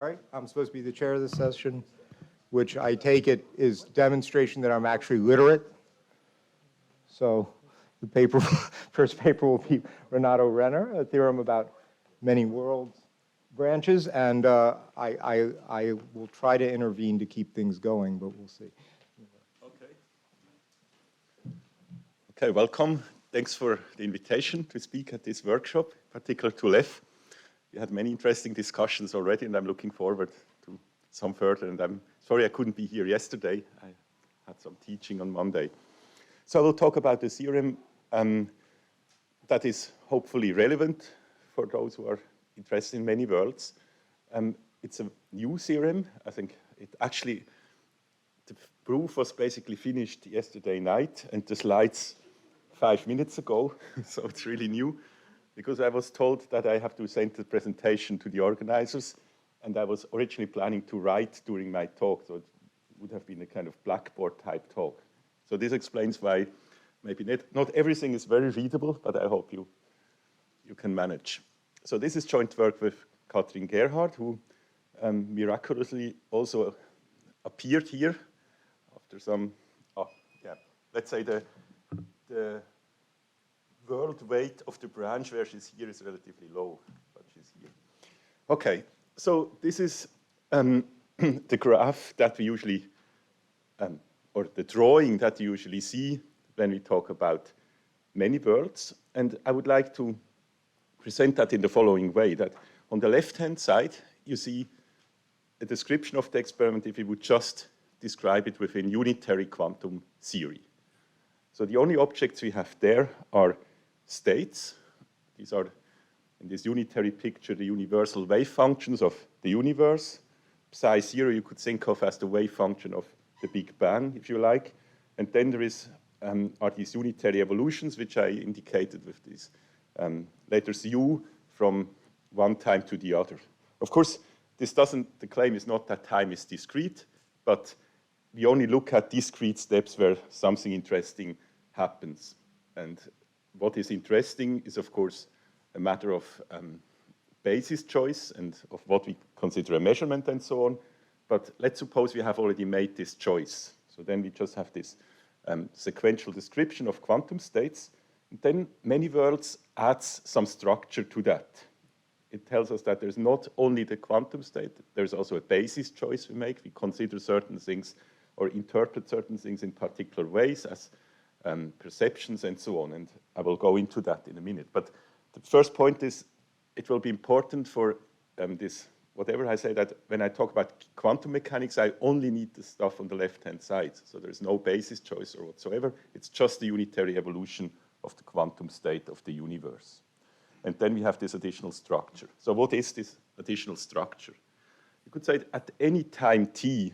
All right, I'm supposed to be the chair of this session, which I take it is demonstration that I'm actually literate. So the paper, first paper will be Renato Renner, a theorem about many worlds branches, and I will try to intervene to keep things going, but we'll see. Okay, welcome. Thanks for the invitation to speak at this workshop, particularly to Lev. We had many interesting discussions already, and I'm looking forward to some further. And I'm sorry I couldn't be here yesterday. I had some teaching on Monday. So I will talk about the theorem that is hopefully relevant for those who are interested in many worlds. It's a new theorem. I think the proof was basically finished yesterday night, and the slides 5 minutes ago, so it's really new, because I was told that I have to send the presentation to the organizers, and I was originally planning to write during my talk, so it would have been a kind of Blackboard type talk. So this explains why maybe not everything is very readable, but I hope you can manage. So this is joint work with Katrin Gerhard, who miraculously also appeared here after some, let's say the world weight of the branch where she's here is relatively low, but she's here. Okay, so this is the graph that we usually, or the drawing that you usually see when we talk about many worlds. And I would like to present that in the following way, that on the left-hand side, you see a description of the experiment if we would just describe it within unitary quantum theory. So the only objects we have there are states. These are, in this unitary picture, the universal wave functions of the universe. Psi 0 you could think of as the wave function of the Big Bang, if you like. And then there are these unitary evolutions, which I indicated with these letters U from one time to the other. Of course, the claim is not that time is discrete, but we only look at discrete steps where something interesting happens. And what is interesting is, of course, a matter of basis choice and of what we consider a measurement and so on. But let's suppose we have already made this choice. So then we just have this sequential description of quantum states. And then many worlds adds some structure to that. It tells us that there's not only the quantum state, there's also a basis choice we make. We consider certain things or interpret certain things in particular ways as perceptions and so on. And I will go into that in a minute. But the first point is it will be important for this, whatever I say, that when I talk about quantum mechanics, I only need the stuff on the left-hand side. So there's no basis choice or whatsoever. It's just the unitary evolution of the quantum state of the universe. And then we have this additional structure. So what is this additional structure? You could say at any time t,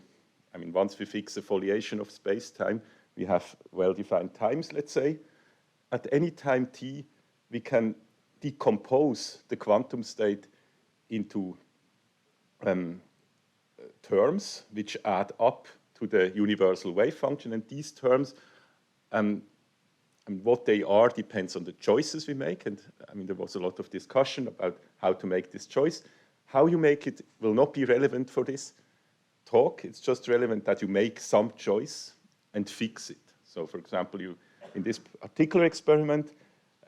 I mean, once we fix the foliation of space-time, we have well-defined times, let's say. At any time t, we can decompose the quantum state into terms which add up to the universal wave function. And these terms, and what they are depends on the choices we make. And I mean, there was a lot of discussion about how to make this choice. How you make it will not be relevant for this talk. It's just relevant that you make some choice and fix it. So for example, in this particular experiment,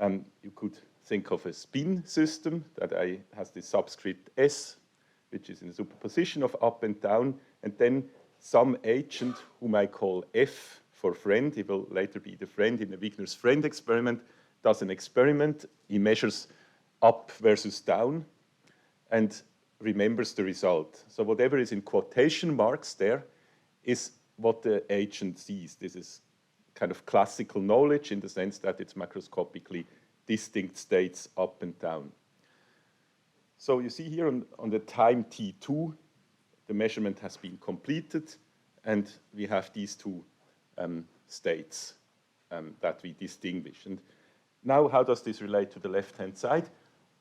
you could think of a spin system that has this subscript S, which is in a superposition of up and down, and then some agent whom I call F for friend. He will later be the friend in the Wigner's friend experiment, does an experiment. He measures up versus down and remembers the result. So whatever is in quotation marks there is what the agent sees. This is kind of classical knowledge in the sense that it's macroscopically distinct states up and down. So you see here on the time t2, the measurement has been completed, and we have these two states that we distinguish. And now how does this relate to the left-hand side?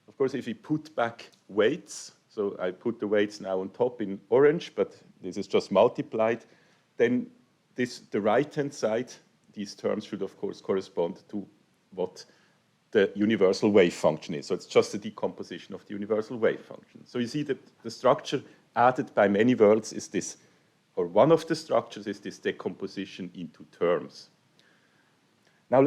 Of course, if we put back weights, so I put the weights now on top in orange, but this is just multiplied, then the right-hand side, these terms should, of course, correspond to what the universal wave function is. So it's just a decomposition of the universal wave function. So you see that the structure added by many worlds is this, or one of the structures is this decomposition into terms. Now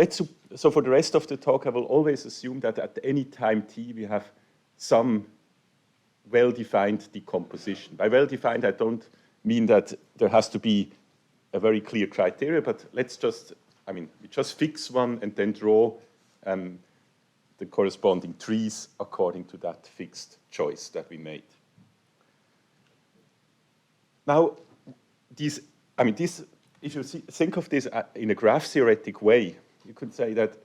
so for the rest of the talk, I will always assume that at any time t, we have some well-defined decomposition. By well-defined, I don't mean that there has to be a very clear criteria, but let's just, we just fix one and then draw the corresponding trees according to that fixed choice that we made. Now, if you think of this in a graph theoretic way, you could say that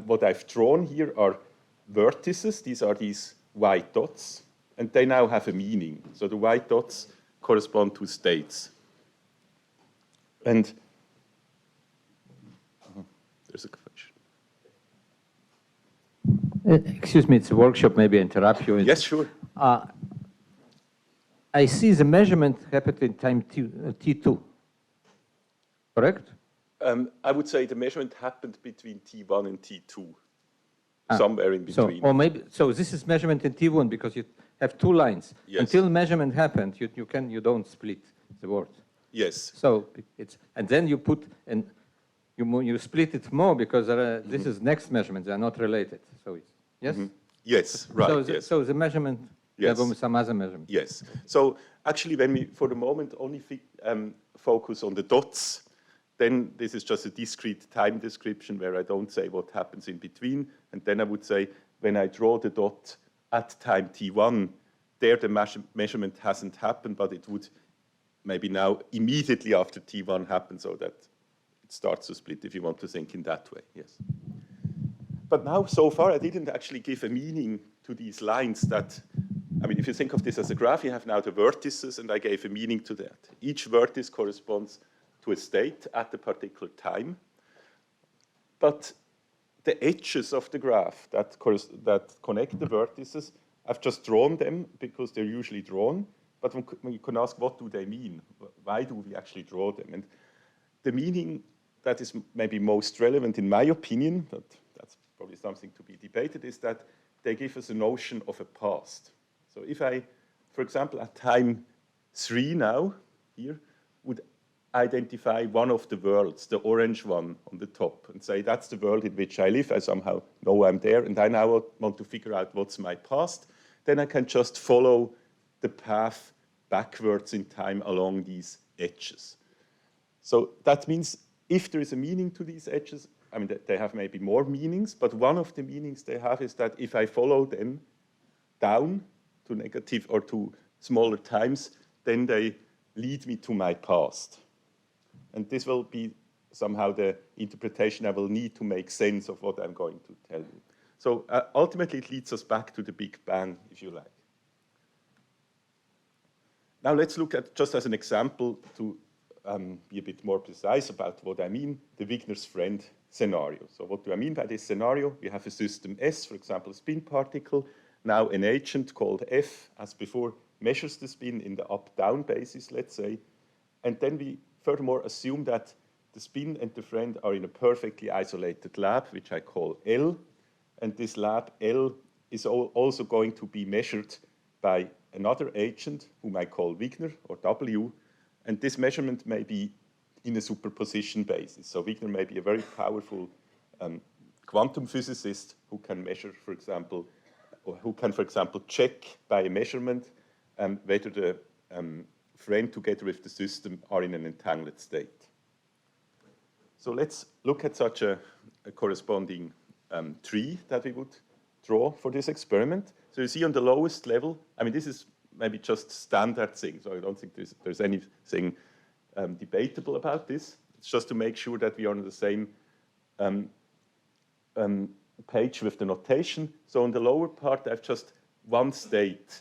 what I've drawn here are vertices. These are these white dots, and they now have a meaning. So the white dots correspond to states. And there's a question. Excuse me, it's a workshop, maybe I interrupt you. Yes, sure. I see the measurement happened in time t2, correct? I would say the measurement happened between T1 and T2, somewhere in between. So this is measurement in T1 because you have two lines. Yes. Until measurement happened, you don't split the word. Yes. So and then you put and you split it more because this is next measurement. They are not related. So it's yes. Mm-hmm. Yes. Right. So the measurement. Yes. Some other measurement. Yes. So actually, when we, for the moment, only focus on the dots, then this is just a discrete time description where I don't say what happens in between. And then I would say, when I draw the dot at time t1, there the measurement hasn't happened, but it would maybe now immediately after t1 happen so that it starts to split, if you want to think in that way. Yes. But now, so far, I didn't actually give a meaning to these lines that, if you think of this as a graph, you have now the vertices, and I gave a meaning to that. Each vertex corresponds to a state at a particular time. But the edges of the graph that connect the vertices, I've just drawn them because they're usually drawn. But you can ask, what do they mean? Why do we actually draw them? And the meaning that is maybe most relevant, in my opinion, that's probably something to be debated, is that they give us a notion of a past. So if I, for example, at time 3 now, here, would identify one of the worlds, the orange one on the top, and say that's the world in which I live, I somehow know I'm there, and I now want to figure out what's my past, then I can just follow the path backwards in time along these edges. So that means if there is a meaning to these edges, they have maybe more meanings, but one of the meanings they have is that if I follow them down to negative or to smaller times, then they lead me to my past. And this will be somehow the interpretation I will need to make sense of what I'm going to tell you. So ultimately, it leads us back to the Big Bang, if you like. Now let's look at, just as an example, to be a bit more precise about what I mean, the Wigner's friend scenario. So what do I mean by this scenario? We have a system S, for example, a spin particle. Now an agent called F, as before, measures the spin in the up-down basis, let's say. And then we furthermore assume that the spin and the friend are in a perfectly isolated lab, which I call L. And this lab L is also going to be measured by another agent, whom I call Wigner, or W. And this measurement may be in a superposition basis. So Wigner may be a very powerful quantum physicist who can measure, for example, or who can, for example, check by a measurement whether the friend together with the system are in an entangled state. So let's look at such a corresponding tree that we would draw for this experiment. So you see on the lowest level, this is maybe just standard thing, so I don't think there's anything debatable about this. It's just to make sure that we are on the same page with the notation. So on the lower part, I have just one state,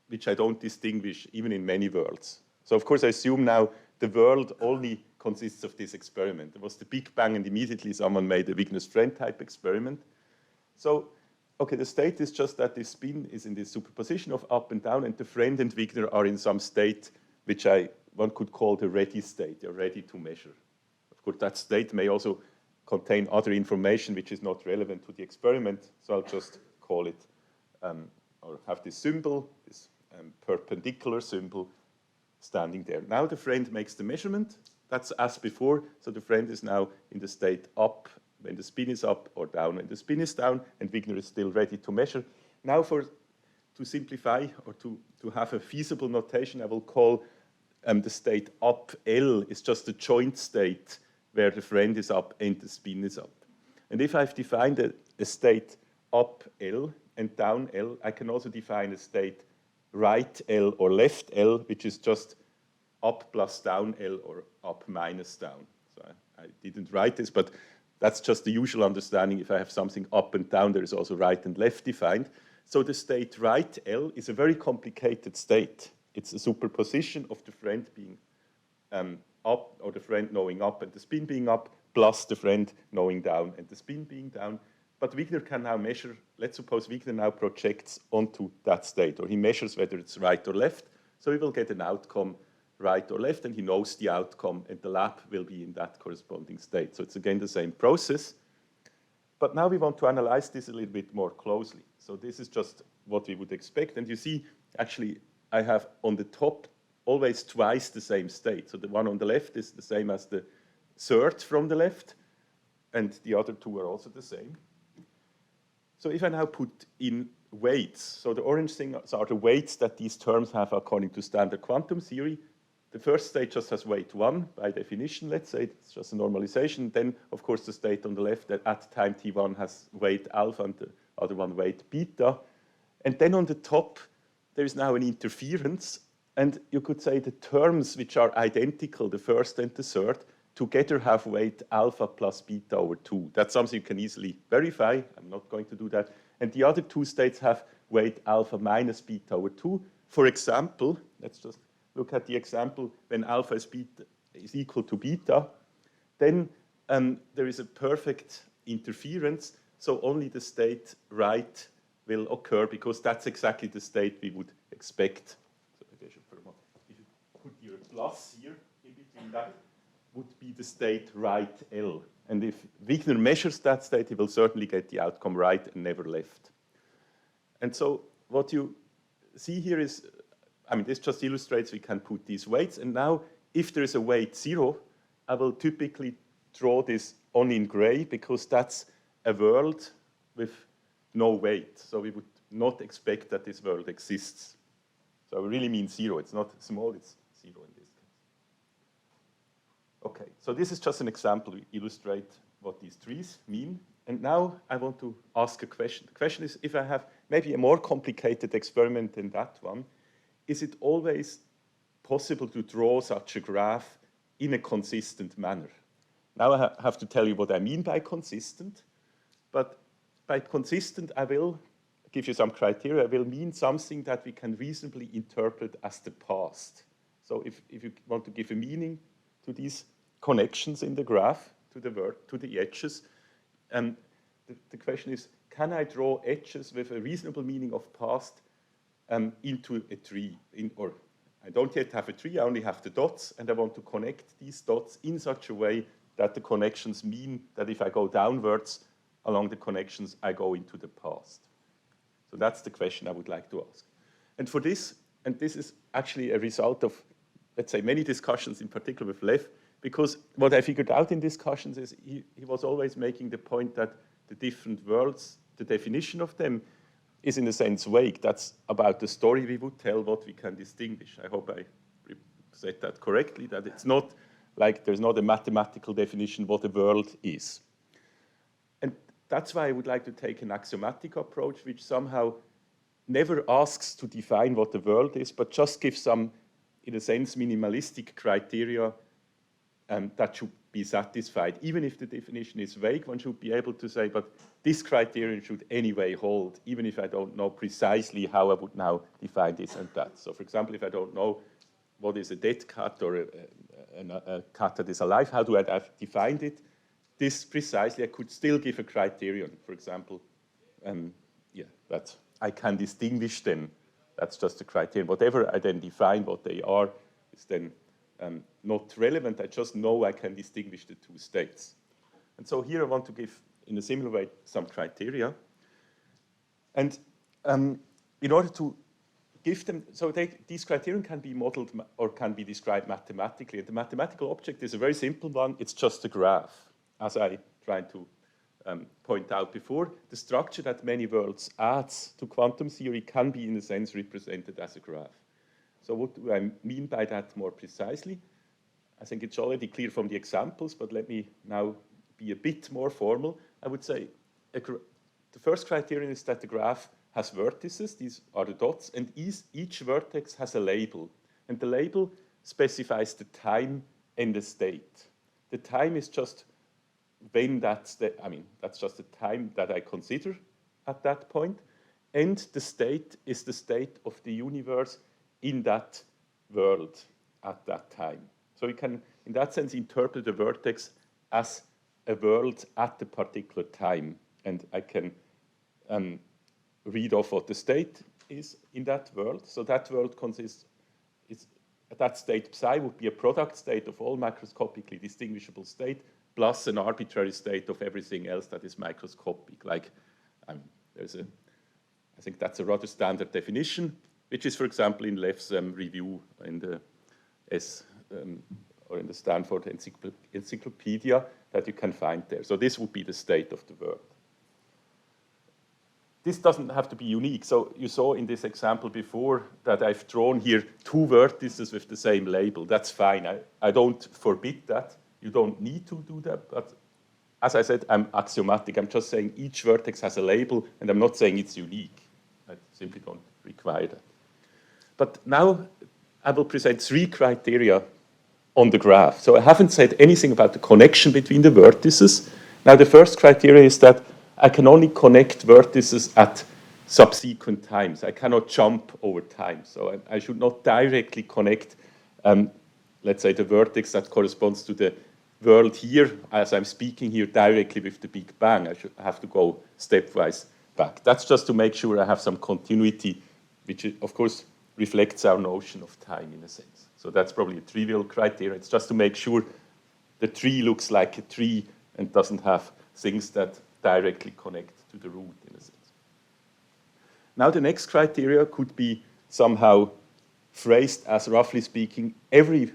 which I don't distinguish even in many worlds. So of course, I assume now the world only consists of this experiment. There was the Big Bang, and immediately someone made a Wigner's friend type experiment. So, okay, the state is just that this spin is in this superposition of up and down, and the friend and Wigner are in some state which one could call the ready state. They're ready to measure. Of course, that state may also contain other information which is not relevant to the experiment, so I'll just call it, or have this symbol, this perpendicular symbol standing there. Now the friend makes the measurement. That's as before. So the friend is now in the state up when the spin is up, or down when the spin is down, and Wigner is still ready to measure. Now to simplify, or to have a feasible notation, I will call the state up L is just a joint state where the friend is up and the spin is up. And if I've defined a state up L and down L, I can also define a state right L or left L, which is just up plus down L or up minus down. So I didn't write this, but that's just the usual understanding. If I have something up and down, there is also right and left defined. So the state right L is a very complicated state. It's a superposition of the friend being up, or the friend knowing up and the spin being up, plus the friend knowing down and the spin being down. But Wigner can now measure, let's suppose Wigner now projects onto that state, or he measures whether it's right or left. So he will get an outcome right or left, and he knows the outcome, and the lab will be in that corresponding state. So it's again the same process. But now we want to analyze this a little bit more closely. So this is just what we would expect. And you see, actually, I have on the top always twice the same state. So the one on the left is the same as the third from the left, and the other two are also the same. So if I now put in weights, so the orange things are the weights that these terms have according to standard quantum theory. The first state just has weight 1 by definition, let's say. It's just a normalization. Then, of course, the state on the left at time t1 has weight alpha, and the other one weight beta. And then on the top, there is now an interference. And you could say the terms which are identical, the first and the third, together have weight alpha plus beta over 2. That's something you can easily verify. I'm not going to do that. And the other two states have weight alpha minus beta over 2. For example, let's just look at the example when alpha is equal to beta. Then there is a perfect interference, so only the state right will occur, because that's exactly the state we would expect. So if you put your plus here in between, that would be the state right L. And if Wigner measures that state, he will certainly get the outcome right and never left. And so what you see here is, I mean, this just illustrates we can put these weights. And now, if there is a weight 0, I will typically draw this only in gray, because that's a world with no weight. So we would not expect that this world exists. So I really mean 0. It's not small, it's 0 in this case. Okay, so this is just an example to illustrate what these trees mean. And now I want to ask a question. The question is, if I have maybe a more complicated experiment than that one, is it always possible to draw such a graph in a consistent manner? Now I have to tell you what I mean by consistent. But by consistent, I will give you some criteria. I will mean something that we can reasonably interpret as the past. So if you want to give a meaning to these connections in the graph, to the edges, the question is, can I draw edges with a reasonable meaning of past into a tree? Or I don't yet have a tree, I only have the dots, and I want to connect these dots in such a way that the connections mean that if I go downwards along the connections, I go into the past. So that's the question I would like to ask. And for this, and this is actually a result of, let's say, many discussions, in particular with Lev, because what I figured out in discussions is he was always making the point that the different worlds, the definition of them is in a sense vague. That's about the story we would tell, what we can distinguish. I hope I said that correctly, that it's not like there's not a mathematical definition what a world is. And that's why I would like to take an axiomatic approach, which somehow never asks to define what the world is, but just gives some, in a sense, minimalistic criteria that should be satisfied. Even if the definition is vague, one should be able to say, but this criterion should anyway hold, even if I don't know precisely how I would now define this and that. So for example, if I don't know what is a dead cat or a cat that is alive, how do I have defined it? This precisely, I could still give a criterion. For example, that I can distinguish them. That's just a criterion. Whatever I then define what they are is then not relevant. I just know I can distinguish the two states. And so here I want to give, in a similar way, some criteria. And in order to give them, so these criterion can be modeled or can be described mathematically. And the mathematical object is a very simple one. It's just a graph, as I tried to point out before. The structure that many worlds adds to quantum theory can be, in a sense, represented as a graph. So what do I mean by that more precisely? I think it's already clear from the examples, but let me now be a bit more formal. I would say the first criterion is that the graph has vertices. These are the dots, and each vertex has a label. And the label specifies the time and the state. The time is just when that's just the time that I consider at that point. And the state is the state of the universe in that world at that time. So you can, in that sense, interpret the vertex as a world at a particular time. And I can read off what the state is in that world. So that world consists, that state psi would be a product state of all macroscopically distinguishable state plus an arbitrary state of everything else that is microscopic. Like, I think that's a rather standard definition, which is, for example, in Leff's review in the or in the Stanford Encyclopedia that you can find there. So this would be the state of the world. This doesn't have to be unique. So you saw in this example before that I've drawn here two vertices with the same label. That's fine. I don't forbid that. You don't need to do that. But as I said, I'm axiomatic. I'm just saying each vertex has a label, and I'm not saying it's unique. I simply don't require that. But now I will present three criteria on the graph. So I haven't said anything about the connection between the vertices. Now the first criteria is that I can only connect vertices at subsequent times. I cannot jump over time. So I should not directly connect, let's say, the vertex that corresponds to the world here, as I'm speaking here, directly with the Big Bang. I should have to go stepwise back. That's just to make sure I have some continuity, which, of course, reflects our notion of time in a sense. So that's probably a trivial criteria. It's just to make sure the tree looks like a tree and doesn't have things that directly connect to the root in a sense. Now the next criteria could be somehow phrased as, roughly speaking, every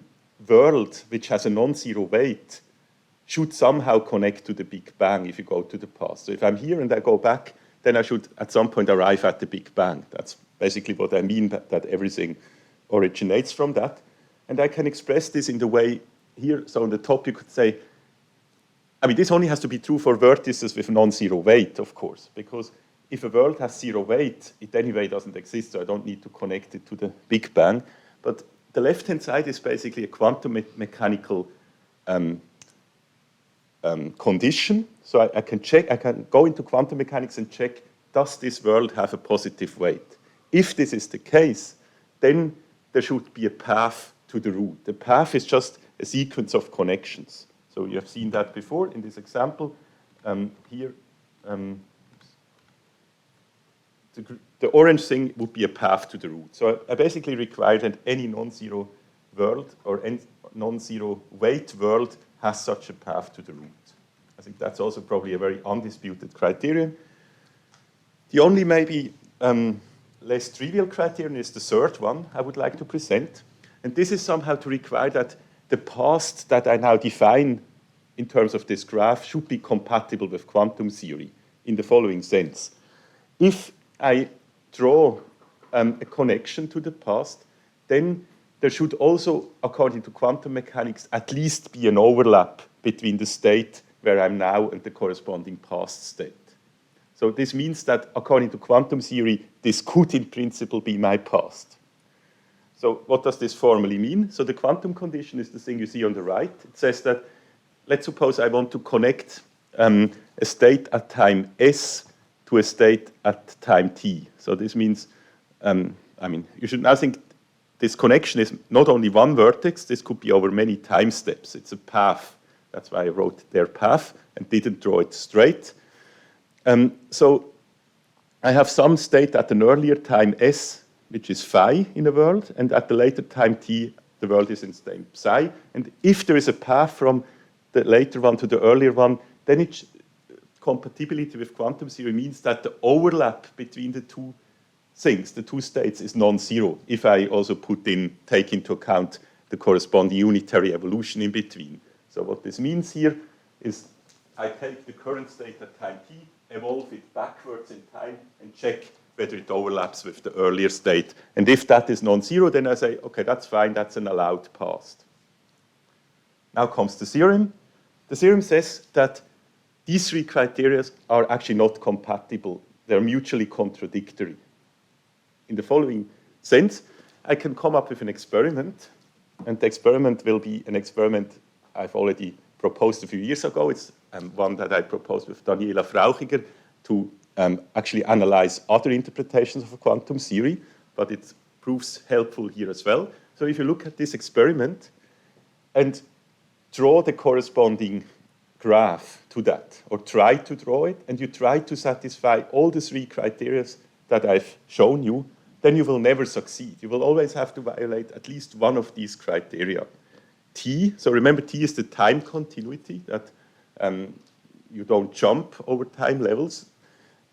world which has a non-zero weight should somehow connect to the Big Bang if you go to the past. So if I'm here and I go back, then I should at some point arrive at the Big Bang. That's basically what I mean, that everything originates from that. And I can express this in the way here. So on the top you could say, I mean, this only has to be true for vertices with non-zero weight, of course, because if a world has zero weight, it anyway doesn't exist, so I don't need to connect it to the Big Bang. But the left-hand side is basically a quantum mechanical condition. So I can go into quantum mechanics and check, does this world have a positive weight? If this is the case, then there should be a path to the root. The path is just a sequence of connections. So you have seen that before in this example. Here, the orange thing would be a path to the root. So I basically require that any non-zero world or any non-zero weight world has such a path to the root. I think that's also probably a very undisputed criterion. The only maybe less trivial criterion is the third one I would like to present. And this is somehow to require that the past that I now define in terms of this graph should be compatible with quantum theory in the following sense. If I draw a connection to the past, then there should also, according to quantum mechanics, at least be an overlap between the state where I'm now and the corresponding past state. So this means that, according to quantum theory, this could in principle be my past. So what does this formally mean? So the quantum condition is the thing you see on the right. It says that, let's suppose I want to connect a state at time s to a state at time t. So this means, you should now think this connection is not only one vertex, this could be over many time steps. It's a path. That's why I wrote their path and didn't draw it straight. So I have some state at an earlier time s, which is phi in the world, and at the later time t, the world is in state psi. And if there is a path from the later one to the earlier one, then compatibility with quantum theory means that the overlap between the two things, the two states, is non-zero if I also take into account the corresponding unitary evolution in between. So what this means here is I take the current state at time t, evolve it backwards in time, and check whether it overlaps with the earlier state. And if that is non-zero, then I say, okay, that's fine, that's an allowed past. Now comes the theorem. The theorem says that these three criteria are actually not compatible. They're mutually contradictory. In the following sense, I can come up with an experiment, and the experiment will be an experiment I've already proposed a few years ago. It's one that I proposed with Daniela Frauchiger to actually analyze other interpretations of a quantum theory, but it proves helpful here as well. So if you look at this experiment and draw the corresponding graph to that, or try to draw it, and you try to satisfy all the three criteria that I've shown you, then you will never succeed. You will always have to violate at least one of these criteria. T, so remember T is the time continuity, that you don't jump over time levels.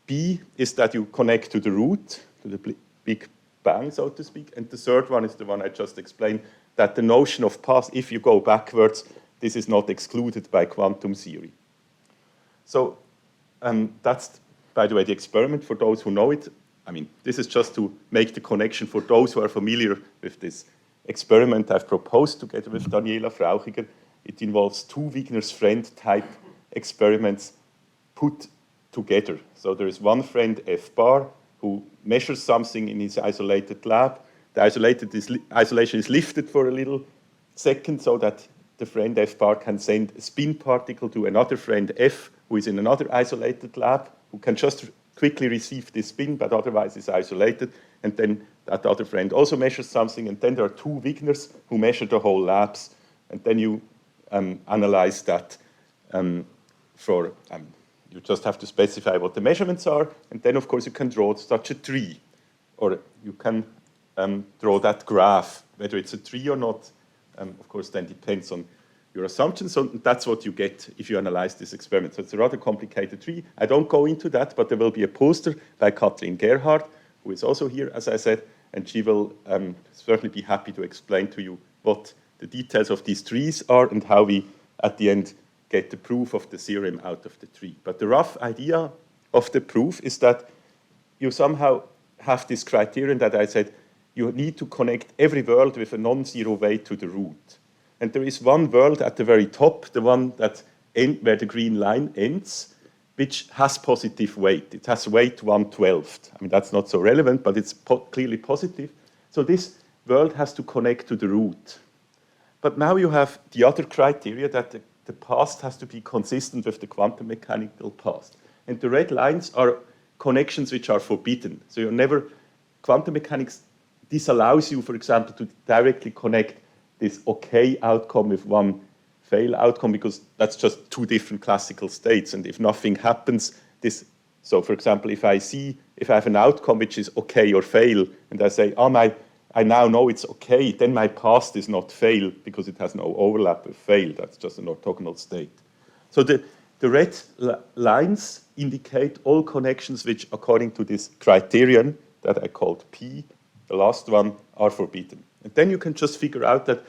B is that you connect to the root, to the Big Bang, so to speak. And the third one is the one I just explained, that the notion of past, if you go backwards, this is not excluded by quantum theory. So that's, by the way, the experiment for those who know it. I mean, this is just to make the connection for those who are familiar with this experiment I've proposed together with Daniela Frauchiger. It involves two Wigner's friend type experiments put together. So there is one friend, F bar, who measures something in his isolated lab. The isolation is lifted for a little second so that the friend F bar can send a spin particle to another friend F, who is in another isolated lab, who can just quickly receive this spin, but otherwise is isolated. And then that other friend also measures something. And then there are two Wigners who measure the whole labs. And then you analyze that you just have to specify what the measurements are. And then, of course, you can draw such a tree. Or you can draw that graph. Whether it's a tree or not, of course, then depends on your assumptions. So that's what you get if you analyze this experiment. So it's a rather complicated tree. I don't go into that, but there will be a poster by Kathleen Gerhardt, who is also here, as I said, and she will certainly be happy to explain to you what the details of these trees are and how we, at the end, get the proof of the theorem out of the tree. But the rough idea of the proof is that you somehow have this criterion that I said, you need to connect every world with a non-zero weight to the root. And there is one world at the very top, the one where the green line ends, which has positive weight. It has weight 1/12. I mean, that's not so relevant, but it's clearly positive. So this world has to connect to the root. But now you have the other criteria that the past has to be consistent with the quantum mechanical past. And the red lines are connections which are forbidden. So you're never, quantum mechanics disallows you, for example, to directly connect this okay outcome with one fail outcome, because that's just two different classical states. And if nothing happens, so for example, if I have an outcome which is okay or fail, and I say, I now know it's okay, then my past is not fail because it has no overlap with fail. That's just an orthogonal state. So the red lines indicate all connections which, according to this criterion that I called P, the last one, are forbidden. And then you can just figure out that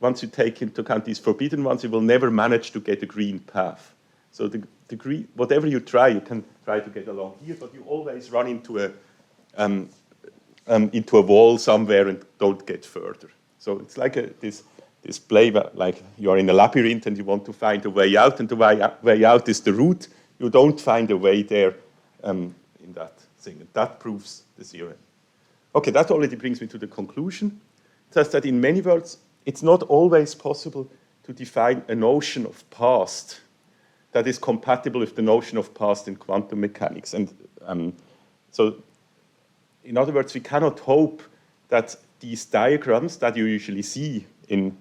once you take into account these forbidden ones, you will never manage to get a green path. So the green, whatever you can try to get along here, but you always run into a wall somewhere and don't get further. So it's like this play, like you are in a labyrinth and you want to find a way out, and the way out is the root. You don't find a way there in that thing. And that proves the theorem. Okay, that already brings me to the conclusion. It says that in many words, it's not always possible to define a notion of past that is compatible with the notion of past in quantum mechanics. And so, in other words, we cannot hope that these diagrams that you usually see in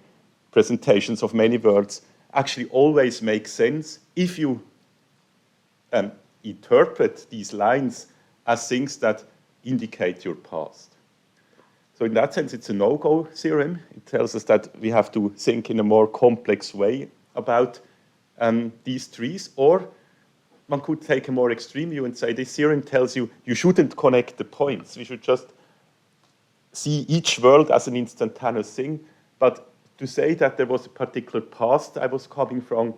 presentations of many words actually always make sense if you interpret these lines as things that indicate your past. So in that sense, it's a no-go theorem. It tells us that we have to think in a more complex way about these trees, or one could take a more extreme view and say this theorem tells you you shouldn't connect the points. We should just see each world as an instantaneous thing. But to say that there was a particular past I was coming from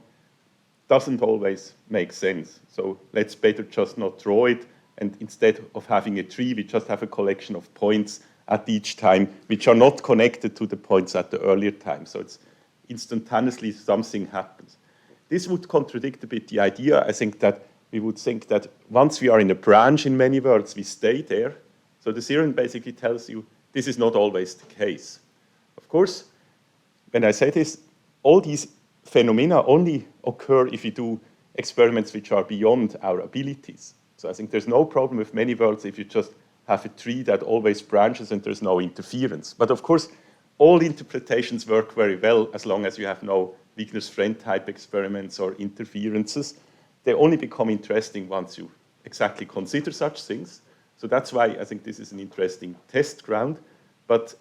doesn't always make sense. So let's better just not draw it. And instead of having a tree, we just have a collection of points at each time, which are not connected to the points at the earlier time. So it's instantaneously something happens. This would contradict a bit the idea, I think, that we would think that once we are in a branch in many worlds, we stay there. So the theorem basically tells you this is not always the case. Of course, when I say this, all these phenomena only occur if we do experiments which are beyond our abilities. So I think there's no problem with many worlds if you just have a tree that always branches and there's no interference. But of course, all interpretations work very well as long as you have no Wigner's friend type experiments or interferences. They only become interesting once you exactly consider such things. So that's why I think this is an interesting test ground. But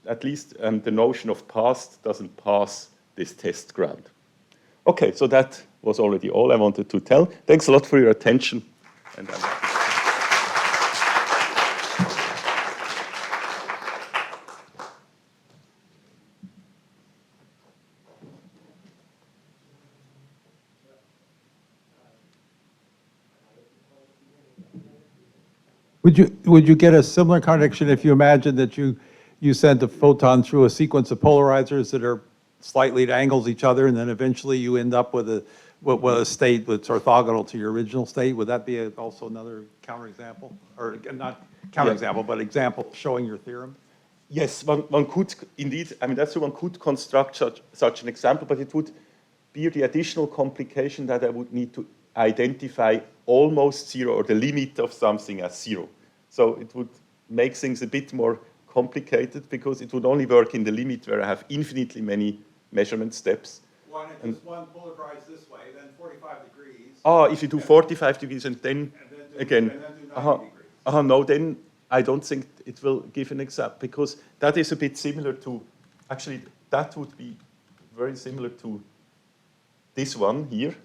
at least the notion of past doesn't pass this test ground. Okay, so that was already all I wanted to tell. Thanks a lot for your attention. And I'm happy. Would you get a similar contradiction if you imagine that you sent a photon through a sequence of polarizers that are slightly at angles each other, and then eventually you end up with a state that's orthogonal to your original state? Would that be also another counterexample, or not counterexample, but example showing your theorem? Yes, one could indeed. I mean, that's one could construct such an example, but it would be the additional complication that I would need to identify almost zero or the limit of something as zero. So it would make things a bit more complicated because it would only work in the limit where I have infinitely many measurement steps. Why not just one polarized this way, then 45 degrees? Oh, if you do 45 degrees and then again, do 90 degrees. No, then I don't think it will give an example because that is a bit similar to, actually, that would be very similar to this one here,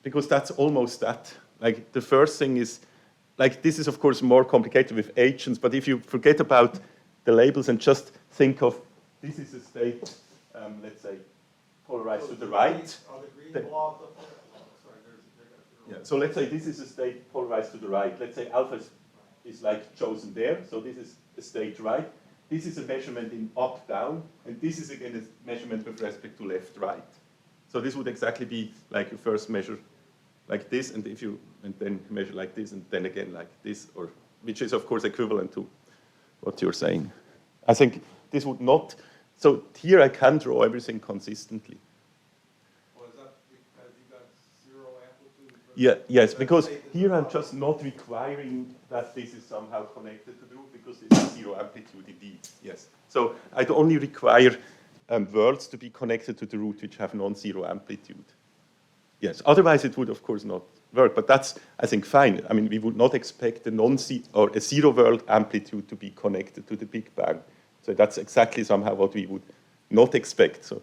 because that's almost that. Like the first thing is, like this is of course more complicated with agents, but if you forget about the labels and just think of, this is a state, let's say, polarized to the right. Yeah, so let's say this is a state polarized to the right. Let's say alpha is like chosen there, so this is a state right. This is a measurement in up, down, and this is again a measurement with respect to left, right. So this would exactly be like you first measure like this, and then measure like this, and then again like this, or which is of course equivalent to what you're saying. I think this would not. So here I can draw everything consistently. Well, is that because you got zero amplitude? Yeah, yes, because here I'm just not requiring that this is somehow connected to the root because this is zero amplitude indeed. Yes. So I'd only require worlds to be connected to the root which have non-zero amplitude. Yes. Otherwise, it would of course not work. But that's, I think, fine. I mean, we would not expect a zero world amplitude to be connected to the Big Bang. So that's exactly somehow what we would not expect. So,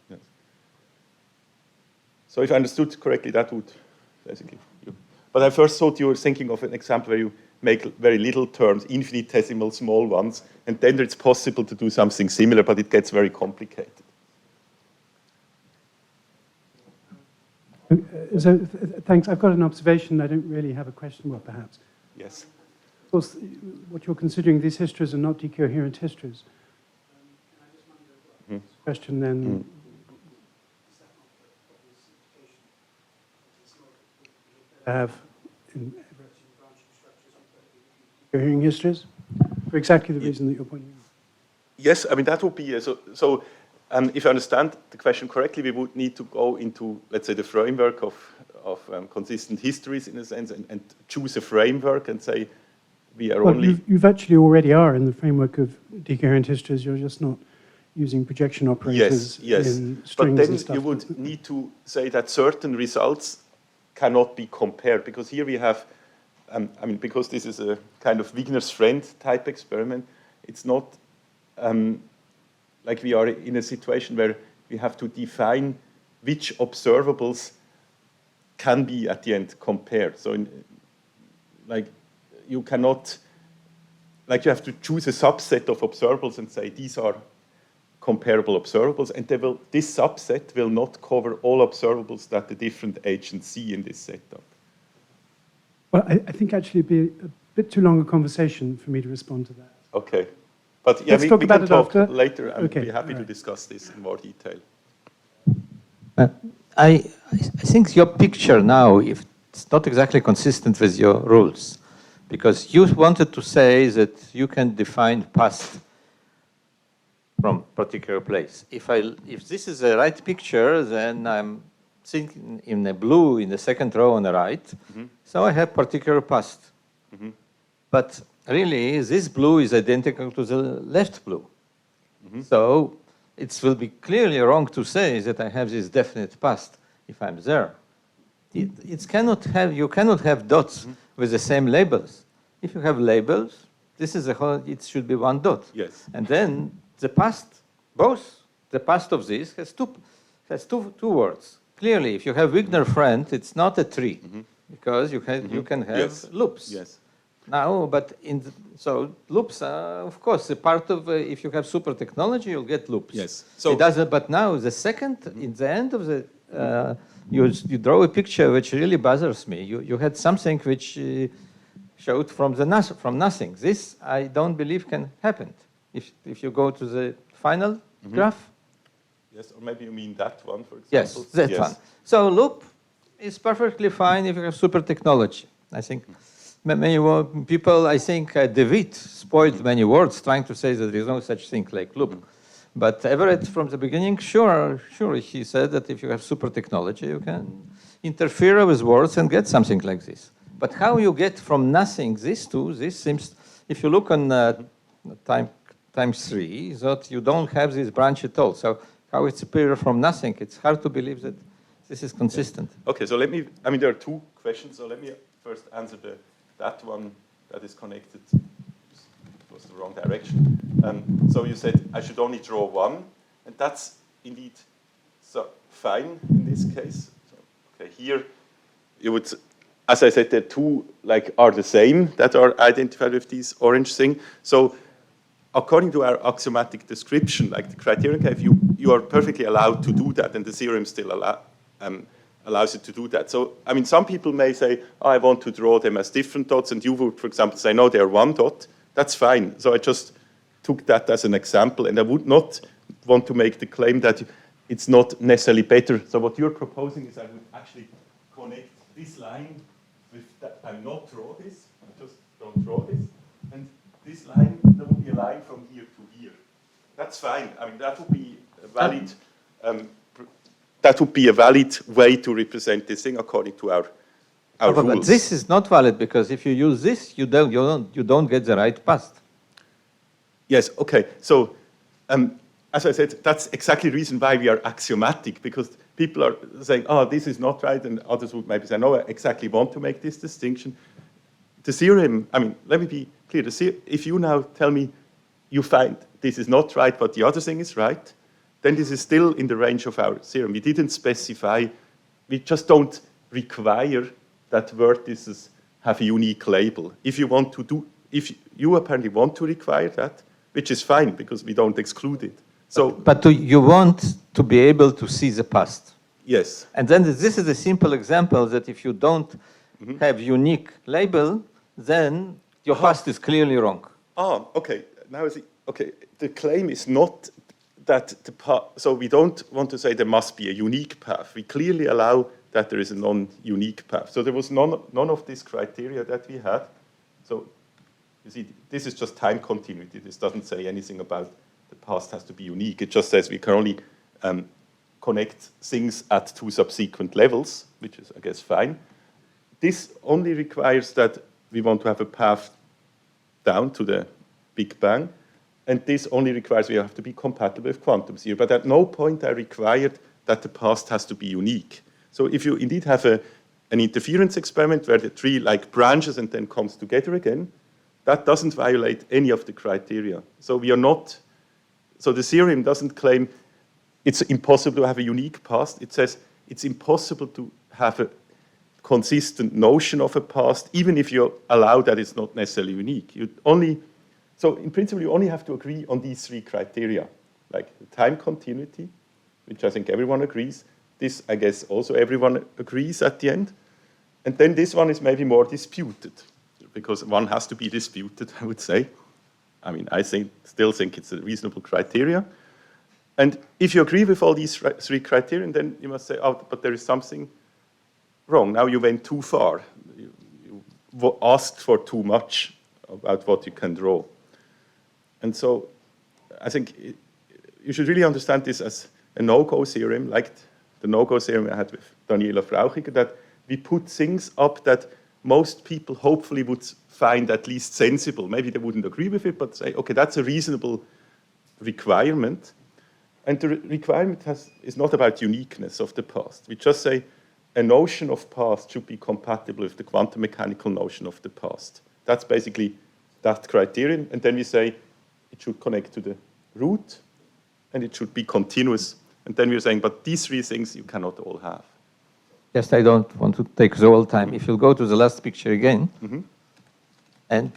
yes. So if I understood correctly, that would basically. But I first thought you were thinking of an example where you make very little terms, infinitesimal small ones, and then it's possible to do something similar, but it gets very complicated. So, thanks. I've got an observation. I don't really have a question, well, perhaps. Yes. Of course, what you're considering, these histories are not decoherent histories. Question then. Have in decoherent histories for exactly the reason that you're pointing out. Yes, I mean, that would be, if I understand the question correctly, we would need to go into, let's say, the framework of consistent histories in a sense and choose a framework and say we are only... You've actually already are in the framework of decoherent histories. You're just not using projection operators in strings but then and stuff. You would need to say that certain results cannot be compared because here we have, I mean, because this is a kind of Wigner's friend type experiment, it's not like we are in a situation where we have to define which observables can be at the end compared. So like you cannot, like you have to choose a subset of observables and say these are comparable observables, and this subset will not cover all observables that the different agents see in this setup. Well, I think actually it'd be a bit too long a conversation for me to respond to that. Okay. But yeah, Let's we talk can about it talk after. later. I'd Okay, be happy all to right. discuss this in more detail. I think your picture now, if it's not exactly consistent with your rules, because you wanted to say that you can define past from particular place. If this is the right picture, then I'm thinking in the blue in the second row on the right. So I have particular past. But really, this blue is identical to the left blue. So it will be clearly wrong to say that I have this definite past if I'm there. You cannot have dots with the same labels. If you have labels, this is it should be one dot. Yes. And then the past, the past of this has two words. Clearly, if you have Wigner friend, it's not a tree, because you can have Yes. loops. Yes. Now, but so loops are, of course, a part of, if you have super technology, you'll get loops. Yes. So It doesn't, but now the second, in the end of the, you draw a picture which really bothers me. You had something which showed from nothing. This, I don't believe can happen. If you go to the final graph. yes, or maybe you mean that one, for example. Yes, that one. So loop is perfectly fine if you have super technology. I think many people, I think DeWitt spoiled many words trying to say that there is no such thing like loop. But Everett, from the beginning, sure, he said that if you have super technology, you can interfere with words and get something like this. But how you get from nothing this seems, if you look on times 3, that you don't have this branch at all. So how it's appear from nothing? It's hard to believe that this is consistent. Okay, so there are two questions. So let me first answer that one that is connected. It was the wrong direction. So you said I should only draw one, and that's indeed so fine in this case. So, okay, here you would, as I said, the two are the same that are identified with this orange thing. So according to our axiomatic description, like the criterion cave, you are perfectly allowed to do that, and the theorem still allows you to do that. So, I mean, some people may say, oh, I want to draw them as different dots, and you would, for example, say, no, they're one dot. That's fine. So I just took that as an example, and I would not want to make the claim that it's not necessarily better. So what you're proposing is I would actually connect this line with that. I not draw this. I just don't draw this. And this line, there would be a line from here to here. That's fine. I mean, that would be a valid. That would be a valid way to represent this thing according to our rules. But this is not valid because if you use this, you don't get the right past. Yes. Okay. So, as I said, that's exactly the reason why we are axiomatic, because people are saying, "Oh, this is not right," and others would maybe say, "No, I exactly want to make this distinction." The theorem. I mean, let me be clear. If you now tell me you find this is not right, but the other thing is right, then this is still in the range of our theorem. We didn't specify, we just don't require that vertices have a unique label. If you apparently want to require that, which is fine because we don't exclude it. So, but you want to be able to see the past. Yes. And then this is a simple example that if you don't have unique label, then your past is clearly wrong. Oh, okay. Now, okay, the claim is not that so we don't want to say there must be a unique path. We clearly allow that there is a non-unique path. So there was none of this criteria that we had. So you see, this is just time continuity. This doesn't say anything about the past has to be unique. It just says we can only connect things at two subsequent levels, which is, I guess, fine. This only requires that we want to have a path down to the Big Bang. And this only requires we have to be compatible with quantum theory. But at no point I required that the past has to be unique. So if you indeed have an interference experiment where the tree branches and then comes together again, that doesn't violate any of the criteria. So we are not, so the theorem doesn't claim it's impossible to have a unique past. It says it's impossible to have consistent notion of a past, even if you allow that it's not necessarily unique. So in principle, you only have to agree on these three criteria, like the time continuity, which I think everyone agrees. This, I guess, also everyone agrees at the end. And then this one is maybe more disputed, because one has to be disputed, I would say. I mean, I still think it's a reasonable criteria. And if you agree with all these three criteria, then you must say, oh, but there is something wrong. Now you went too far. You asked for too much about what you can draw. And so I think you should really understand this as a no-go theorem, like the no-go theorem I had with Daniela Frauchiger, that we put things up that most people hopefully would find at least sensible. Maybe they wouldn't agree with it, but say, okay, that's a reasonable requirement. And the requirement is not about uniqueness of the past. We just say a notion of past should be compatible with the quantum mechanical notion of the past. That's basically that criterion. And then we say it should connect to the root, and it should be continuous. And then we're saying, but these three things you cannot all have. Yes, I don't want to take the whole time. If you go to the last picture again, and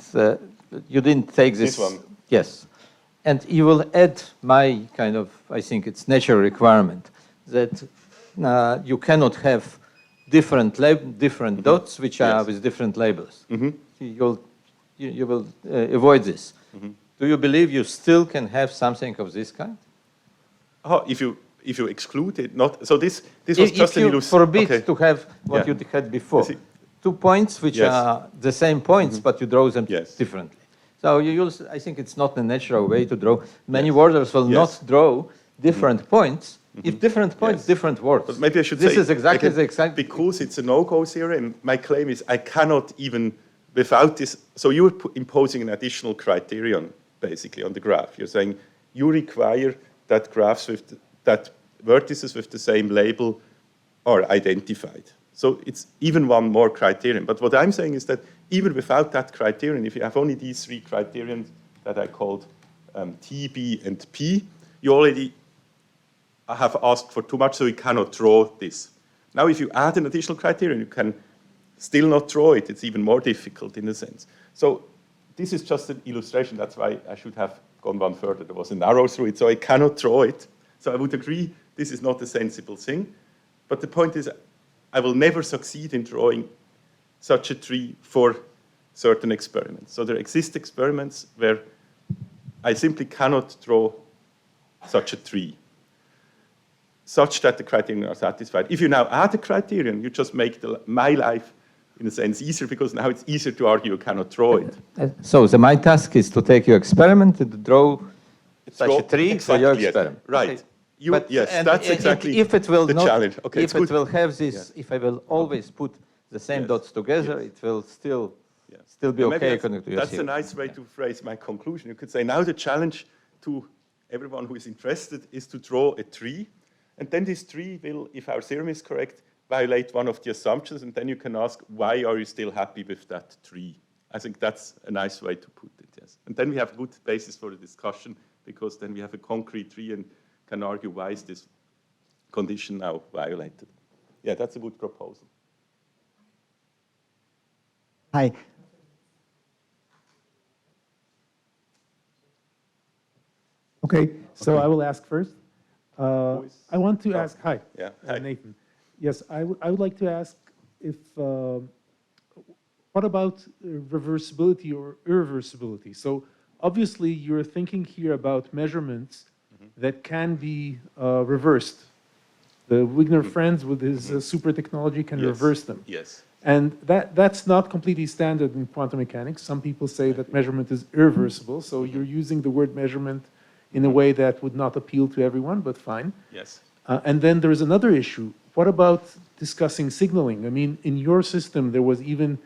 you didn't take This one. Yes. And you will add my kind of, I think it's natural requirement, that you cannot have different dots which are with different labels. You will avoid this. Do you believe you still can have something of this kind? Oh, if you exclude it, not so. This was just an illusion. illusion. If you forbid to have what you had before, 2 points which are the same points, but you draw them differently. So I think it's not a natural way to draw. Many worders will not draw different points. If different points, different words. But maybe I should this say is exactly the exact. Because it's a no-go theorem, my claim is I cannot even without this. So you're imposing an additional criterion basically on the graph. You're saying you require that graphs that vertices with the same label are identified. So it's even one more criterion. But what I'm saying is that even without that criterion, if you have only these three criterions that I called T, B, and P, you already have asked for too much, so you cannot draw this. Now, if you add an additional criterion, you can still not draw it. It's even more difficult in a sense. So this is just an illustration. That's why I should have gone one further. There was an arrow through it, so I cannot draw it. So I would agree this is not a sensible thing. But the point is, I will never succeed in drawing such a tree for certain experiments. So there exist experiments where I simply cannot draw such a tree, such that the criterion are satisfied. If you now add a criterion, you just make my life, in a sense, easier, because now it's easier to argue you cannot draw it. So my task is to take your experiment and draw such a tree for your experiment. Right. Okay. That's exactly if it will the challenge. Okay, if it will have this, if I will always put the same dots together, it will still be okay according to your That's theory. a nice way to phrase my conclusion. You could say now the challenge to everyone who is interested is to draw a tree, and then this tree will, if our theorem is correct, violate one of the assumptions, and then you can ask, why are you still happy with that tree? I think that's a nice way to put it, yes. And then we have a good basis for the discussion, because then we have a concrete tree and can argue why is this condition now violated. Yeah, that's a good proposal. Hi. Okay, so I will ask first. I want to ask, hi, Yeah, hi. Nathan. Yes, I would like to ask if, what about reversibility or irreversibility? So obviously you're thinking here about measurements that can be reversed. The Wigner friends with his super technology can reverse them. Yes. And that's not completely standard in quantum mechanics. Some people say that measurement is irreversible, so you're using the word measurement in a way that would not appeal to everyone, but fine. Yes. And then there's another issue. What about discussing signaling? I mean, in your system, there was even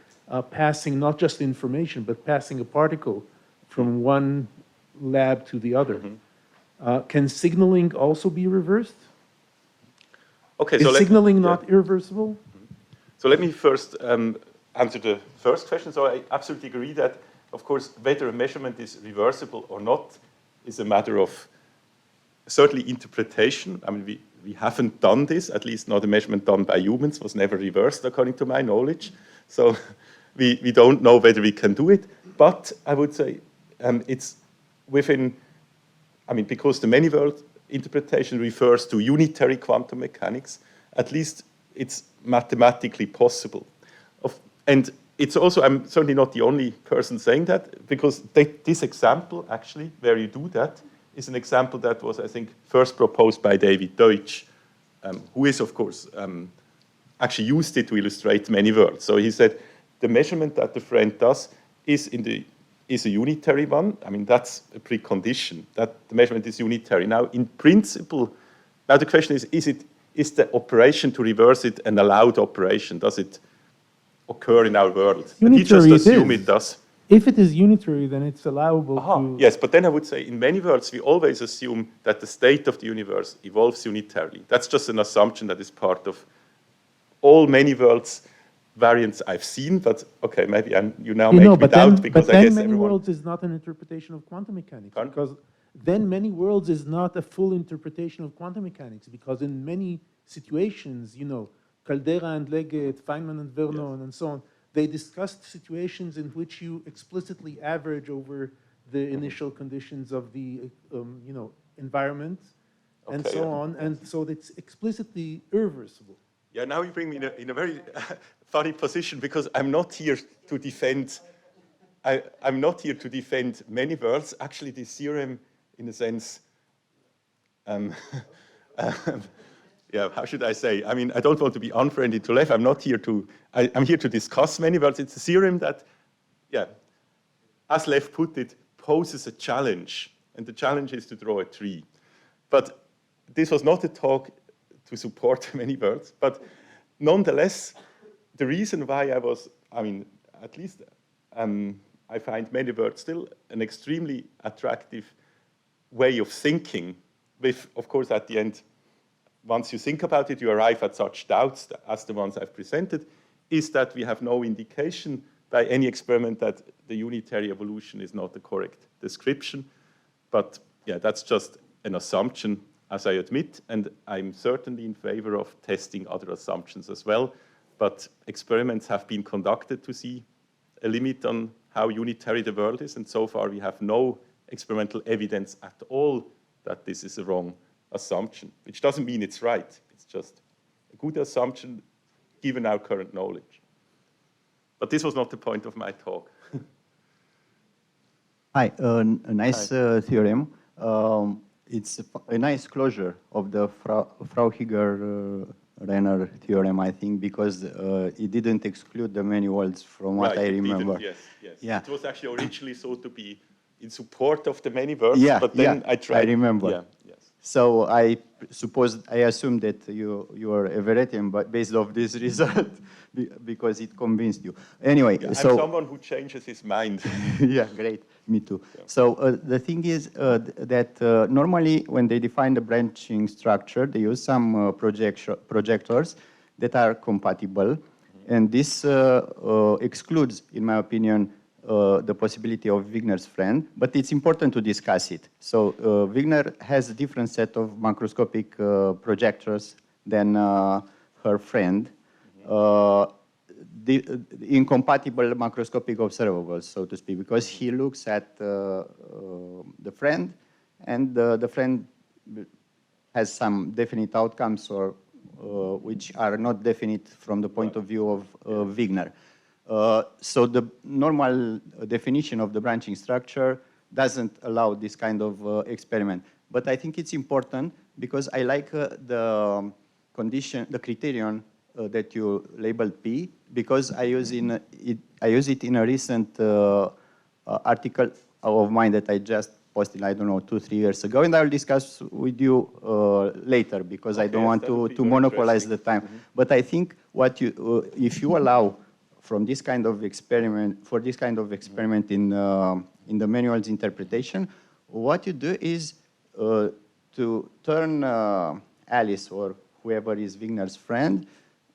passing not just information, but passing a particle from one lab to the other. Can signaling also be reversed? Okay, Is signaling not irreversible? So let me first answer the first question. So I absolutely agree that, of course, whether a measurement is reversible or not is a matter of certainly interpretation. I mean, we haven't done this, at least not a measurement done by humans, was never reversed according to my knowledge. So we don't know whether we can do it, but I would say it's within, I mean, because the many world interpretation refers to unitary quantum mechanics, at least it's mathematically possible. And it's also, I'm certainly not the only person saying that, because this example, actually, where you do that, is an example that was, I think, first proposed by David Deutsch, who is, of course, actually used it to illustrate many worlds. So he said, the measurement that the friend does is a unitary one. I mean, that's a precondition, that the measurement is unitary. Now, in principle, now the question is the operation to reverse it an allowed operation? Does it occur in our world? And he just assumes it does. If it is unitary, then it's allowable to... Yes, but then I would say in many worlds, we always assume that the state of the universe evolves unitarily. That's just an assumption that is part of all many worlds variants I've seen, but okay, maybe you now make me doubt, because I guess many everyone... worlds is not an interpretation of quantum mechanics, because then many worlds is not a full interpretation of quantum mechanics, because in many situations, you know, Caldera and Leggett, Feynman and Vernon, and so on, they discussed situations in which you explicitly average over the initial conditions of the you know, environment, and so on, and so it's explicitly irreversible. Yeah, now you bring me in a very funny position, because I'm not here to defend. I'm not here to defend many worlds. Actually, this theorem, in a sense, yeah, how should I say? I mean, I don't want to be unfriendly to Lev. I'm not here to. I'm here to discuss many worlds. It's a theorem that, yeah, as Lev put it, poses a challenge, and the challenge is to draw a tree. But this was not a talk to support many worlds, but nonetheless, the reason why I mean, at least I find many worlds still an extremely attractive way of thinking with, of course, at the end, once you think about it, you arrive at such doubts as the ones I've presented, is that we have no indication by any experiment that the unitary evolution is not the correct description. But yeah, that's just an assumption, as I admit, and I'm certainly in favor of testing other assumptions as well. But experiments have been conducted to see a limit on how unitary the world is, and so far we have no experimental evidence at all that this is a wrong assumption, which doesn't mean it's right. It's just a good assumption given our current knowledge. But this was not the point of my talk. Hi, a nice theorem. It's a nice closure of the Frauhiger-Renner theorem, I think, because it didn't exclude the many worlds from what I remember. Yes, yes. Yeah. It was actually originally thought to be in support of the many worlds, Yeah, but then I tried. I remember. Yeah, yes. So I assume that you are a Everettian, but based off this result, because it convinced you. Anyway, Yeah, so I'm someone who changes his mind. yeah, great. Me too. Yeah. So the thing is that normally when they define the branching structure, they use some projectors that are compatible. And this excludes, in my opinion, the possibility of Wigner's friend, but it's important to discuss it. So Wigner has a different set of macroscopic projectors than her friend. The incompatible macroscopic observables, so to speak, because he looks at the friend, and the friend has some definite outcomes or which are not definite from the point of view of Wigner. So the normal definition of the branching structure doesn't allow this kind of experiment. But I think it's important because I like the criterion that you labeled P, because I use it in a recent article of mine that I just posted, I don't know, 2-3 years ago, and I will discuss with you later, because I don't want to monopolize the time. But I think if you allow from this kind of experiment, in the manual's interpretation, what you do is to turn Alice, or whoever is Wigner's friend,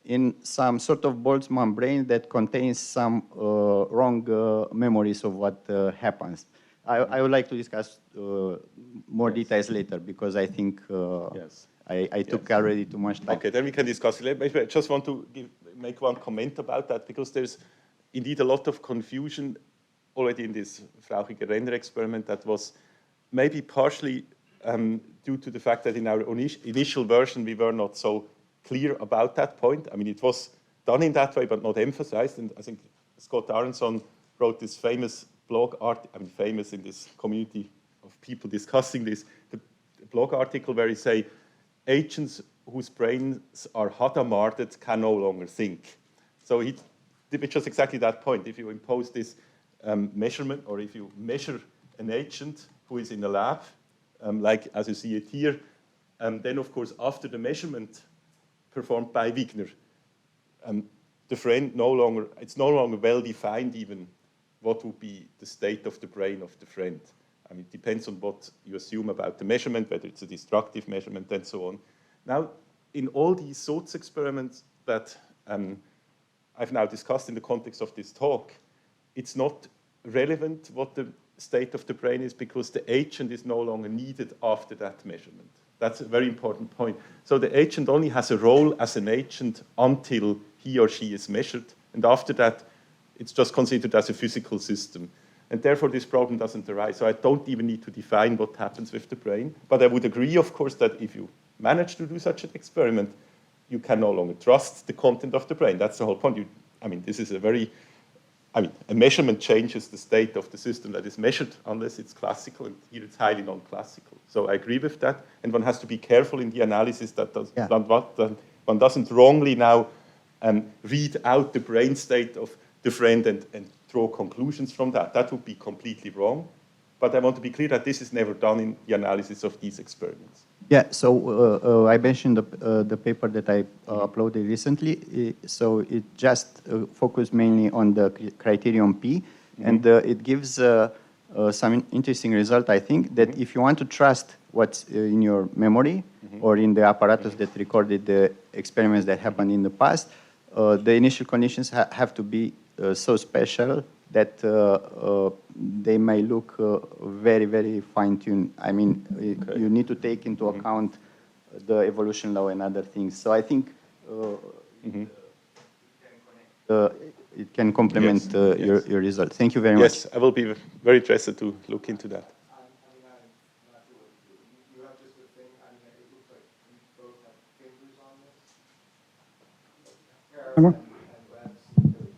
in some sort of Boltzmann brain that contains some wrong memories of what happens. I would like to discuss more details later, because I think I took already too much time. Okay, then we can discuss it. Maybe I just want to make one comment about that, because there's indeed a lot of confusion already in this Renner experiment that was maybe partially due to the fact that in our initial version we were not so clear about that point. I mean, it was done in that way, but not emphasized. And I think Scott Aronson wrote this famous blog article, I mean, famous in this community of people discussing this, the blog article where he say, agents whose brains are Hadamarded can no longer think. So he did just exactly that point. If you impose this measurement, or if you measure an agent who is in a lab, like as you see it here, then of course after the measurement performed by Wigner, the friend it's no longer well defined even what would be the state of the brain of the friend. I mean, it depends on what you assume about the measurement, whether it's a destructive measurement and so on. Now, in all these sorts of experiments that I've now discussed in the context of this talk, it's not relevant what the state of the brain is, because the agent is no longer needed after that measurement. That's a very important point. So the agent only has a role as an agent until he or she is measured, and after that, it's just considered as a physical system. And therefore, this problem doesn't arise. So I don't even need to define what happens with the brain. But I would agree, of course, that if you manage to do such an experiment, you can no longer trust the content of the brain. That's the whole point. I mean, this is a measurement changes the state of the system that is measured unless it's classical, and here it's highly non-classical. So I agree with that, and one has to be careful in the analysis that one doesn't wrongly now read out the brain state of the friend and draw conclusions from that. That would be completely wrong. But I want to be clear that this is never done in the analysis of these experiments. Yeah, so I mentioned the paper that I uploaded recently. So it just focused mainly on the criterion P, and it gives some interesting result, I think, that if you want to trust what's in your memory or in the apparatus that recorded the experiments that happened in the past, the initial conditions have to be so special that they may look very, very fine-tuned. I mean, you need to take into account the evolution law and other things. So I think it can complement your result. Thank you very much. Yes, I will be very interested to look into that.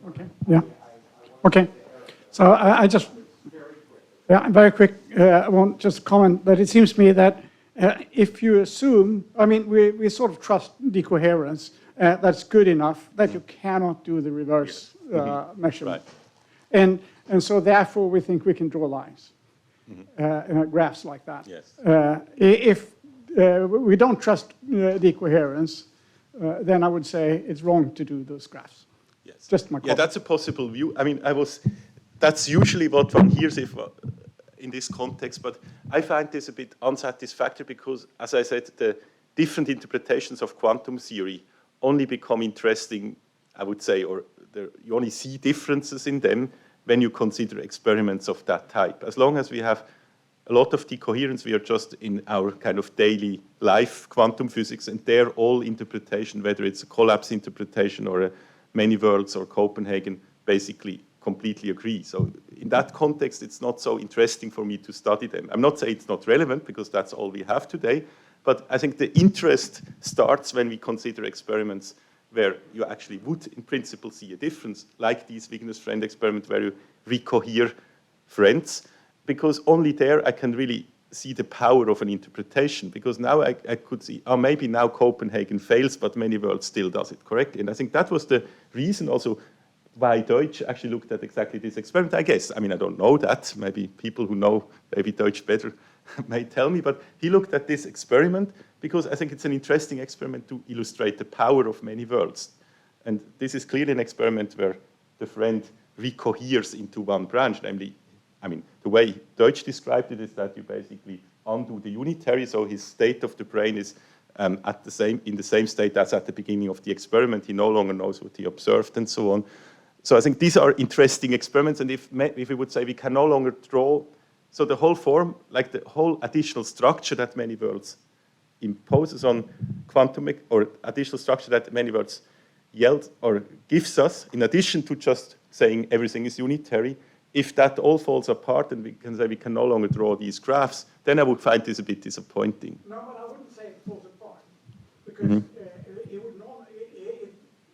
Okay, yeah. Okay. So I just, very quick, I want just comment that it seems to me that if you assume, I mean, we sort of trust decoherence, that's good enough that you cannot do the reverse measurement. Right. And so therefore we think we can draw lines, graphs like that. Yes. If we don't trust decoherence, then I would say it's wrong to do those graphs. Yes. Just my comment. Yeah, that's a possible view. I mean, that's usually what one hears in this context, but I find this a bit unsatisfactory because, as I said, the different interpretations of quantum theory only become interesting, I would say, or you only see differences in them when you consider experiments of that type. As long as we have a lot of decoherence, we are just in our kind of daily life quantum physics, and they're all interpretation, whether it's a collapse interpretation or a many worlds or Copenhagen, basically completely agree. So in that context, it's not so interesting for me to study them. I'm not saying it's not relevant, because that's all we have today, but I think the interest starts when we consider experiments where you actually would, in principle, see a difference, like these Wigner's friend experiment where you recohere friends, because only there I can really see the power of an interpretation, because now I could see, maybe now Copenhagen fails, but many worlds still does it correctly. And I think that was the reason also why Deutsch actually looked at exactly this experiment, I guess. I mean, I don't know that. Maybe people who know maybe Deutsch better may tell me, but he looked at this experiment because I think it's an interesting experiment to illustrate the power of many worlds. And this is clearly an experiment where the friend recoheres into one branch, namely, I mean, the way Deutsch described it is that you basically undo the unitary, so his state of the brain is in the same state as at the beginning of the experiment. He no longer knows what he observed and so on. So I think these are interesting experiments, and if we would say we can no longer draw, so the whole form, like the whole additional structure that many worlds imposes on quantum or additional structure that, in many words, yields or gives us, in addition to just saying everything is unitary, if that all falls apart and we can say we can no longer draw these graphs, then I would find this a bit disappointing. No, but I wouldn't say it falls apart, because it's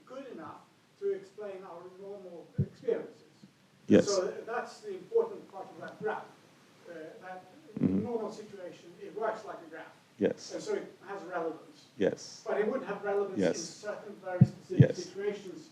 good enough to explain our normal experiences. Yes. So that's the important part of that graph. That in a normal situation, it works like a graph. Yes. And so it has relevance. Yes. But it would have relevance Yes. in certain very specific Yes. situations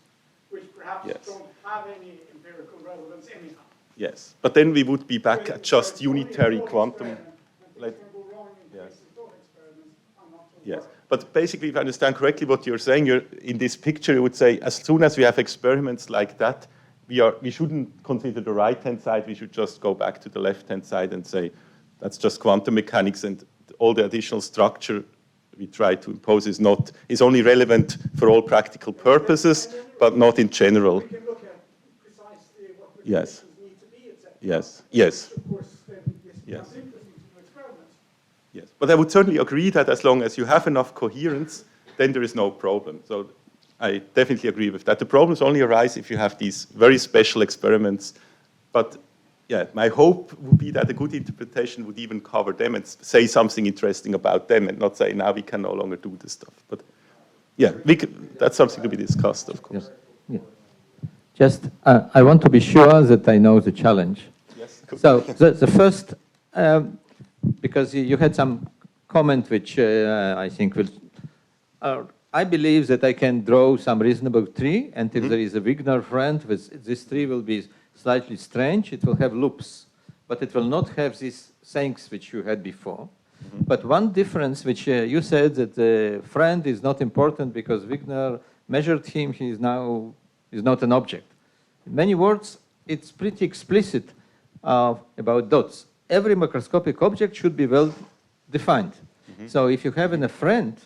which perhaps Yes. don't have any empirical relevance anyhow. Yes. But then we would be back Where- at just where it's only unitary a thought quantum. experiment, and like- things can go wrong in Yes. case of thought experiments. I'm not so Yes, worried. but basically, if I understand correctly what you're saying, in this picture, you would say, as soon as we have experiments like that, we shouldn't consider the right-hand side, we should just go back to the left-hand side and say, that's just quantum mechanics, and all the additional structure we try to impose is only relevant for all practical purposes, but not in general. We can look at precisely what the Yes. conditions need to be, etc. Yes, yes. Which, of course, then this Yes. becomes interesting to do experiments. Yes, but I would certainly agree that as long as you have enough coherence, then there is no problem. So I definitely agree with that. The problems only arise if you have these very special experiments. But yeah, my hope would be that a good interpretation would even cover them and say something interesting about them and not say, now we can no longer do this stuff. But yeah, that's something to be discussed, of course. Yeah. Just, I want to be sure that I know the challenge. Yes. So the first, because you had some comment which I think will, I believe that I can draw some reasonable tree, and if there is a Wigner friend, this tree will be slightly strange, it will have loops, but it will not have these things which you had before. But one difference, which you said that the friend is not important because Wigner measured him, he is not an object. In many words, it's pretty explicit about dots. Every macroscopic object should be well defined. So if you have a friend,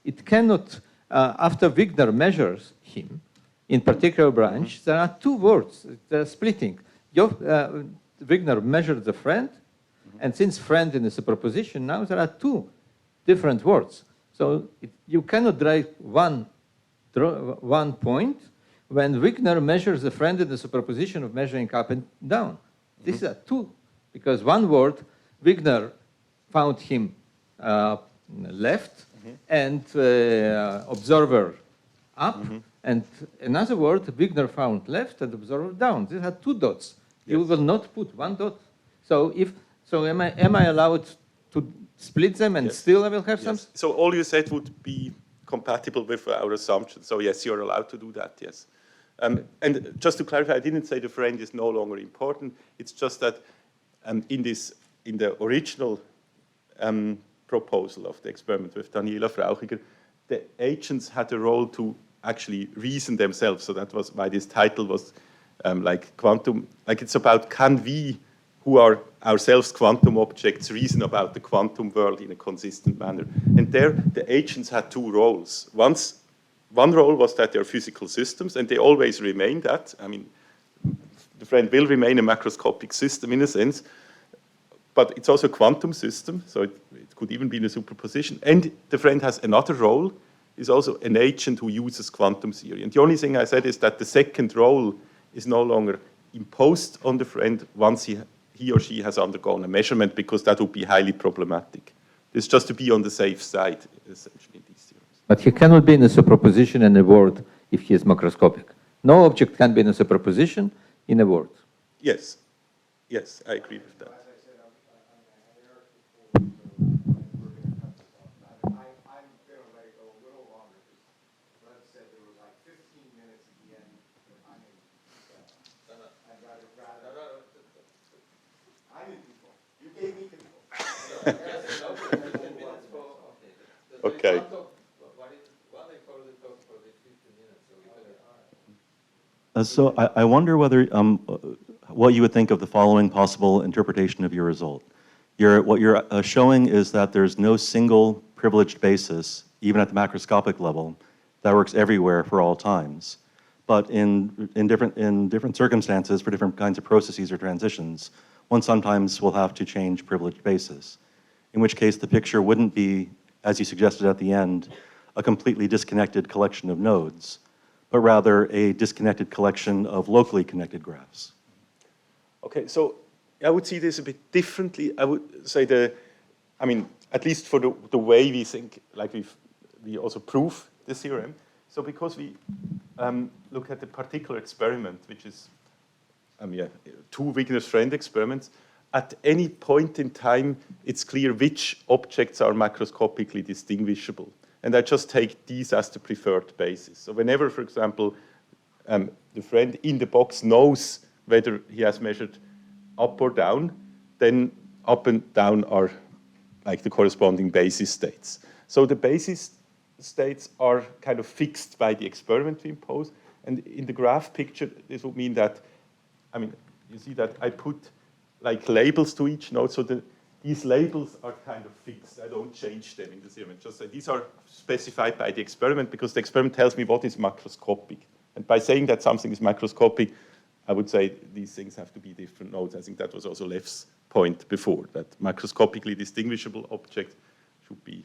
it cannot, after Wigner measures him, in particular branch, there are two words, they're splitting. Wigner measured the friend, and since friend is a superposition, now there are two different words. So you cannot draw one point when Wigner measures the friend in the superposition of measuring up and down. These are two, because one word, Wigner found him left, and observer up, and another word, Wigner found left and observer down. These are two dots. You Yes. will not put one dot. So am I allowed to split them and Yes. still I will have some? Yes. So all you said would be compatible with our assumption. So yes, you're allowed to do that, yes. And just to clarify, I didn't say the friend is no longer important. It's just that in the original proposal of the experiment with Daniela Frauchiger, the agents had a role to actually reason themselves. So that was why this title was like quantum, like it's about can we, who are ourselves quantum objects, reason about the quantum world in a consistent manner. And there, the agents had two roles. One role was that they're physical systems, and they always remain that. I mean, the friend will remain a macroscopic system in a sense, but it's also a quantum system, so it could even be in a superposition. And the friend has another role, is also an agent who uses quantum theory. And the only thing I said is that the second role is no longer imposed on the friend once he or she has undergone a measurement, because that would be highly problematic. It's just to be on the safe side, essentially, these theories. But he cannot be in a superposition in a word if he is macroscopic. No object can be in a superposition in a word. Yes, yes, I agree with that. Okay. So I wonder whether what you would think of the following possible interpretation of your result. What you're showing is that there's no single privileged basis, even at the macroscopic level, that works everywhere for all times. But in different circumstances, for different kinds of processes or transitions, one sometimes will have to change privileged basis, in which case the picture wouldn't be as you suggested at the end, a completely disconnected collection of nodes, but rather a disconnected collection of locally connected graphs. Okay, so I would see this a bit differently. I would say at least for the way we think, like we also prove the theorem. So because we look at the particular experiment, which is two Wigner friend experiments, at any point in time, it's clear which objects are macroscopically distinguishable. And I just take these as the preferred basis. So whenever, for example, the friend in the box knows whether he has measured up or down, then up and down are like the corresponding basis states. So the basis states are kind of fixed by the experiment we impose. And in the graph picture, this would mean that, you see that I put like labels to each node, so these labels are kind of fixed. I don't change them in the theorem. Just say these are specified by the experiment because the experiment tells me what is macroscopic. And by saying that something is macroscopic, I would say these things have to be different nodes. I think that was also Lev's point before, that macroscopically distinguishable object should be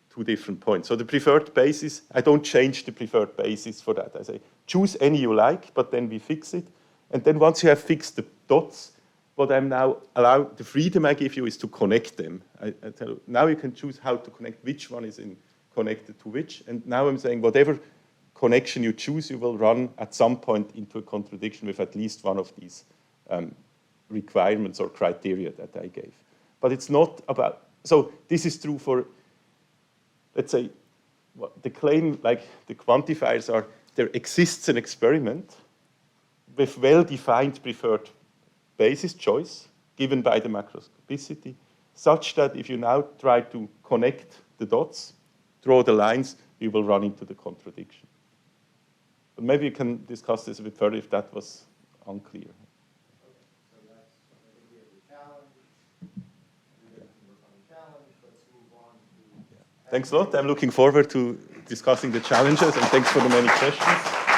two different points. So the preferred basis, I don't change the preferred basis for that. I say, choose any you like, but then we fix it. And then once you have fixed the dots, what I'm now allowed, the freedom I give you is to connect them. I tell you, now you can choose how to connect which one is connected to which. And now I'm saying whatever connection you choose, you will run at some point into a contradiction with at least one of these requirements or criteria that I gave. But it's not about, so this is true for, let's say, the claim, like the quantifiers are, there exists an experiment with well-defined preferred basis choice given by the macroscopicity, such that if you now try to connect the dots, draw the lines, you will run into the contradiction. But maybe you can discuss this a bit further if that was unclear. Thanks a lot. I'm looking forward to discussing the challenges, and thanks for the many questions.